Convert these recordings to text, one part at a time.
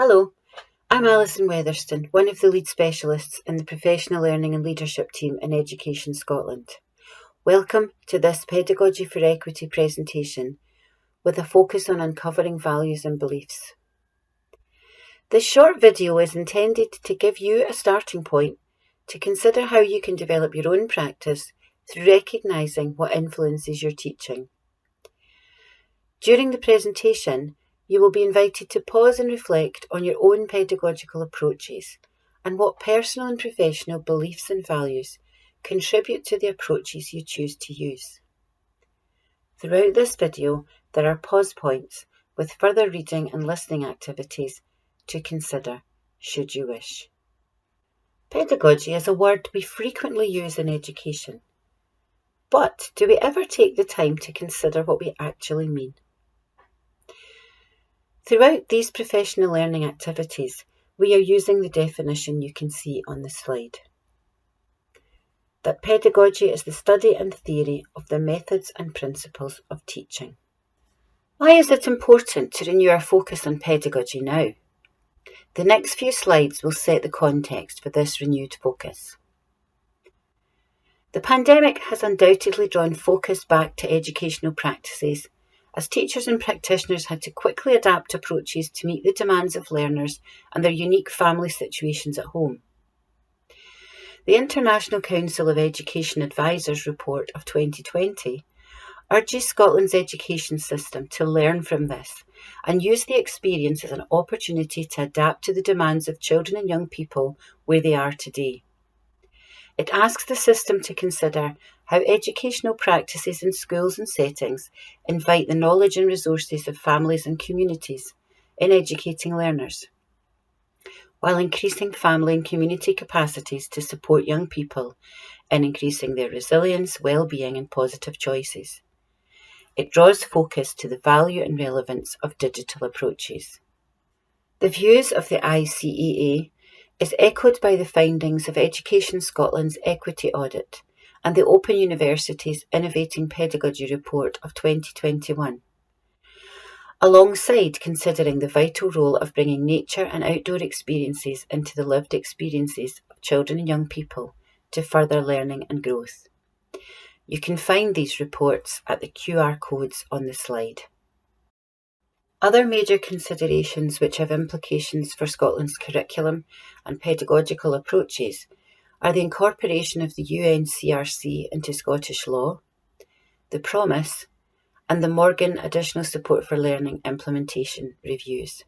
Hello, I'm Alison Weatherston, one of the lead specialists in the Professional Learning and Leadership team in Education Scotland. Welcome to this Pedagogy for Equity presentation with a focus on uncovering values and beliefs. This short video is intended to give you a starting point to consider how you can develop your own practice through recognising what influences your teaching. During the presentation, you will be invited to pause and reflect on your own pedagogical approaches and what personal and professional beliefs and values contribute to the approaches you choose to use. Throughout this video, there are pause points with further reading and listening activities to consider, should you wish. Pedagogy is a word we frequently use in education. But do we ever take the time to consider what we actually mean? Throughout these professional learning activities, we are using the definition you can see on the slide. That pedagogy is the study and theory of the methods and principles of teaching. Why is it important to renew our focus on pedagogy now? The next few slides will set the context for this renewed focus. The pandemic has undoubtedly drawn focus back to educational practices as teachers and practitioners had to quickly adapt approaches to meet the demands of learners and their unique family situations at home. The International Council of Education Advisors report of 2020 urges Scotland's education system to learn from this and use the experience as an opportunity to adapt to the demands of children and young people where they are today. It asks the system to consider how educational practices in schools and settings invite the knowledge and resources of families and communities in educating learners, while increasing family and community capacities to support young people in increasing their resilience, well-being and positive choices. It draws focus to the value and relevance of digital approaches. The views of the ICEA is echoed by the findings of Education Scotland's Equity Audit and the Open University's Innovating Pedagogy Report of 2021, alongside considering the vital role of bringing nature and outdoor experiences into the lived experiences of children and young people to further learning and growth. You can find these reports at the QR codes on the slide. Other major considerations which have implications for Scotland's curriculum and pedagogical approaches are the incorporation of the UNCRC into Scottish law, the Promise, and the Morgan Additional Support for Learning implementation reviews.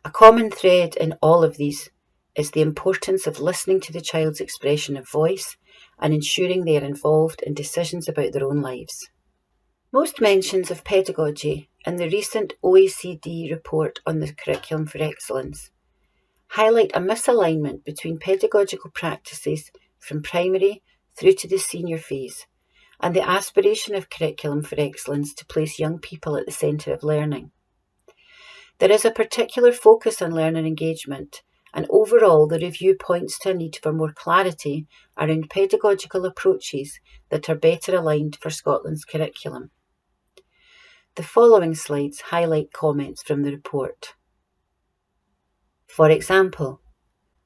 A common thread in all of these is the importance of listening to the child's expression of voice and ensuring they are involved in decisions about their own lives. Most mentions of pedagogy in the recent OECD report on the Curriculum for Excellence highlight a misalignment between pedagogical practices from primary through to the senior phase and the aspiration of Curriculum for Excellence to place young people at the centre of learning. There is a particular focus on learner engagement, and overall the review points to a need for more clarity around pedagogical approaches that are better aligned for Scotland's curriculum. The following slides highlight comments from the report. For example,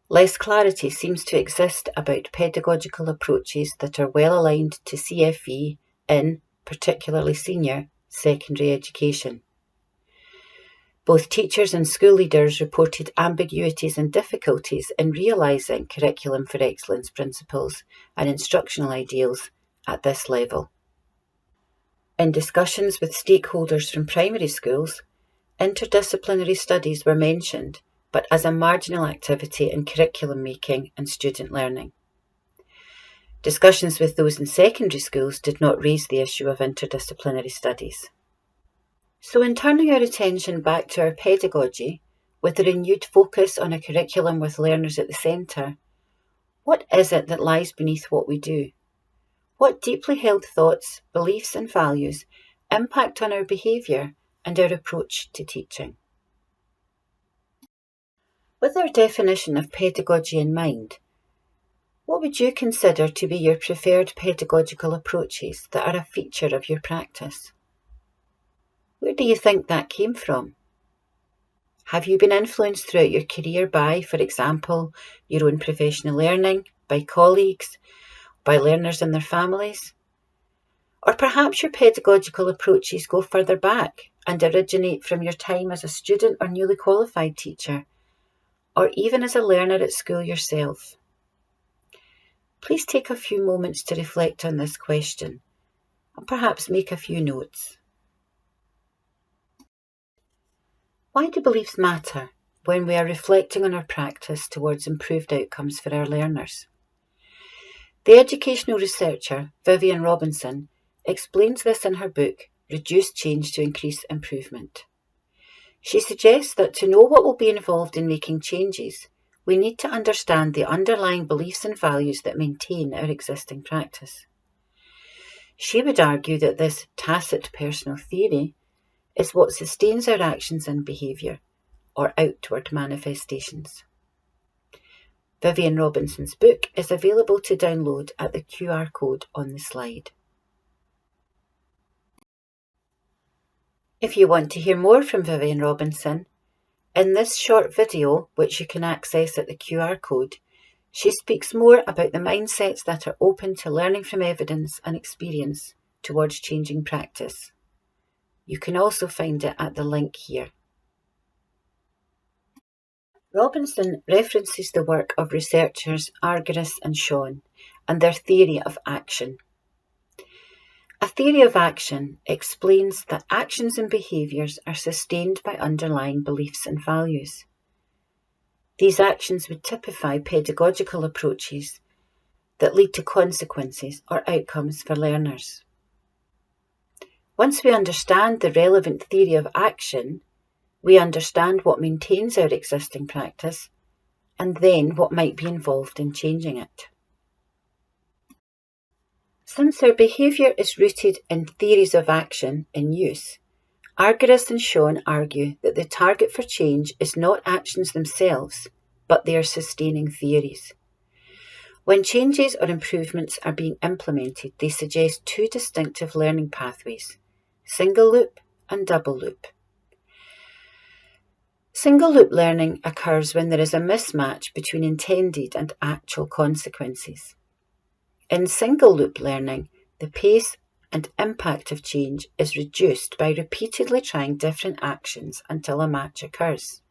less clarity seems to exist about pedagogical approaches that are well aligned to CFE in, particularly senior, secondary education. Both teachers and school leaders reported ambiguities and difficulties in realising Curriculum for Excellence principles and instructional ideals at this level. In discussions with stakeholders from primary schools, interdisciplinary studies were mentioned, but as a marginal activity in curriculum making and student learning. Discussions with those in secondary schools did not raise the issue of interdisciplinary studies. So in turning our attention back to our pedagogy, with a renewed focus on a curriculum with learners at the centre, what is it that lies beneath what we do? What deeply held thoughts, beliefs and values impact on our behaviour and our approach to teaching? With our definition of pedagogy in mind, what would you consider to be your preferred pedagogical approaches that are a feature of your practice? Where do you think that came from? Have you been influenced throughout your career by, for example, your own professional learning, by colleagues, by learners and their families? Or perhaps your pedagogical approaches go further back and originate from your time as a student or newly qualified teacher, or even as a learner at school yourself. Please take a few moments to reflect on this question and perhaps make a few notes. Why do beliefs matter when we are reflecting on our practice towards improved outcomes for our learners? The educational researcher Vivian Robinson explains this in her book, Reduce Change to Increase Improvement. She suggests that to know what will be involved in making changes, we need to understand the underlying beliefs and values that maintain our existing practice. She would argue that this tacit personal theory is what sustains our actions and behaviour, or outward manifestations. Vivian Robinson's book is available to download at the QR code on the slide. If you want to hear more from Vivian Robinson, in this short video, which you can access at the QR code, she speaks more about the mindsets that are open to learning from evidence and experience towards changing practice. You can also find it at the link here. Robinson references the work of researchers Argyris and Shawn and their theory of action. A theory of action explains that actions and behaviours are sustained by underlying beliefs and values. These actions would typify pedagogical approaches that lead to consequences or outcomes for learners. Once we understand the relevant theory of action, we understand what maintains our existing practice and then what might be involved in changing it. Since our behaviour is rooted in theories of action in use, Argyris and Shawn argue that the target for change is not actions themselves, but their sustaining theories. When changes or improvements are being implemented, they suggest two distinctive learning pathways: single loop and double loop. Single loop learning occurs when there is a mismatch between intended and actual consequences. In single loop learning, the pace and impact of change is reduced by repeatedly trying different actions until a match occurs.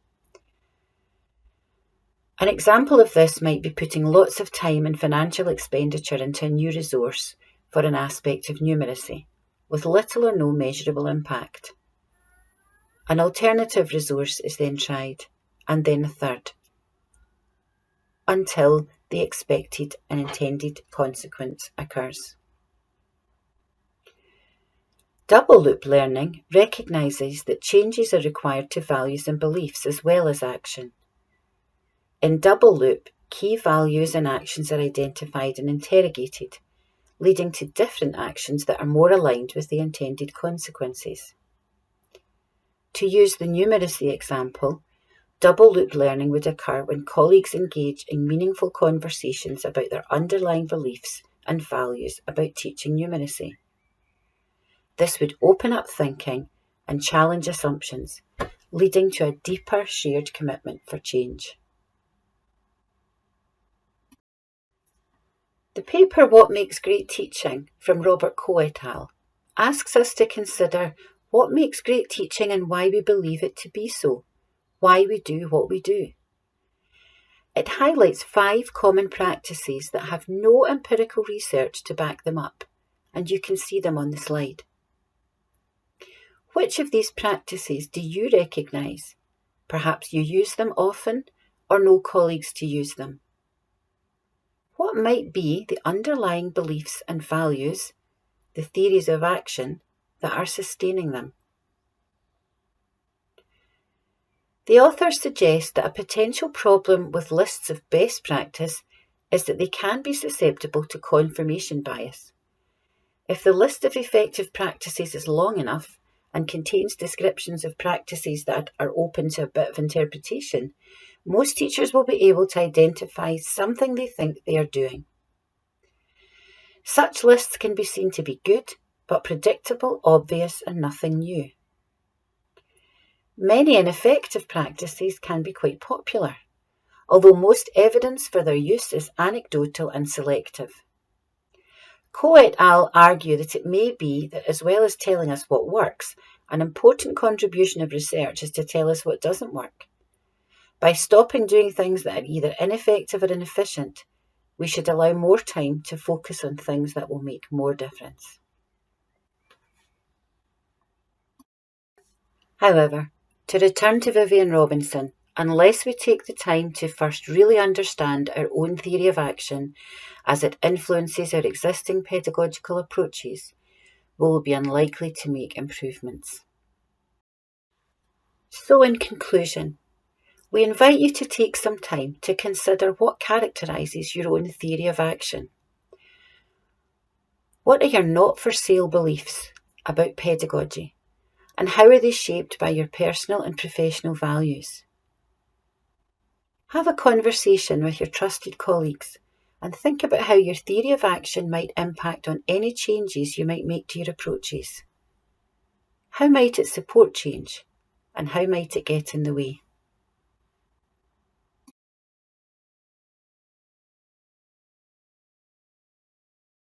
An example of this might be putting lots of time and financial expenditure into a new resource for an aspect of numeracy, with little or no measurable impact. An alternative resource is then tried, and then a third, until the expected and intended consequence occurs. Double loop learning recognises that changes are required to values and beliefs as well as action. In double loop, key values and actions are identified and interrogated, leading to different actions that are more aligned with the intended consequences. To use the numeracy example, double loop learning would occur when colleagues engage in meaningful conversations about their underlying beliefs and values about teaching numeracy. This would open up thinking and challenge assumptions, leading to a deeper shared commitment for change. The paper What Makes Great Teaching from Robert Coe et al. Asks us to consider what makes great teaching and why we believe it to be so, why we do what we do. It highlights 5 common practices that have no empirical research to back them up, and you can see them on the slide. Which of these practices do you recognise? Perhaps you use them often or know colleagues to use them. What might be the underlying beliefs and values, the theories of action, that are sustaining them? The authors suggest that a potential problem with lists of best practice is that they can be susceptible to confirmation bias. If the list of effective practices is long enough and contains descriptions of practices that are open to a bit of interpretation, most teachers will be able to identify something they think they are doing. Such lists can be seen to be good, but predictable, obvious, and nothing new. Many ineffective practices can be quite popular, although most evidence for their use is anecdotal and selective. Coe et al. Argue that it may be that as well as telling us what works, an important contribution of research is to tell us what doesn't work. By stopping doing things that are either ineffective or inefficient, we should allow more time to focus on things that will make more difference. However, to return to Vivian Robinson, unless we take the time to first really understand our own theory of action as it influences our existing pedagogical approaches, we will be unlikely to make improvements. So in conclusion, we invite you to take some time to consider what characterises your own theory of action. What are your not-for-sale beliefs about pedagogy, and how are they shaped by your personal and professional values? Have a conversation with your trusted colleagues and think about how your theory of action might impact on any changes you might make to your approaches. How might it support change, and how might it get in the way?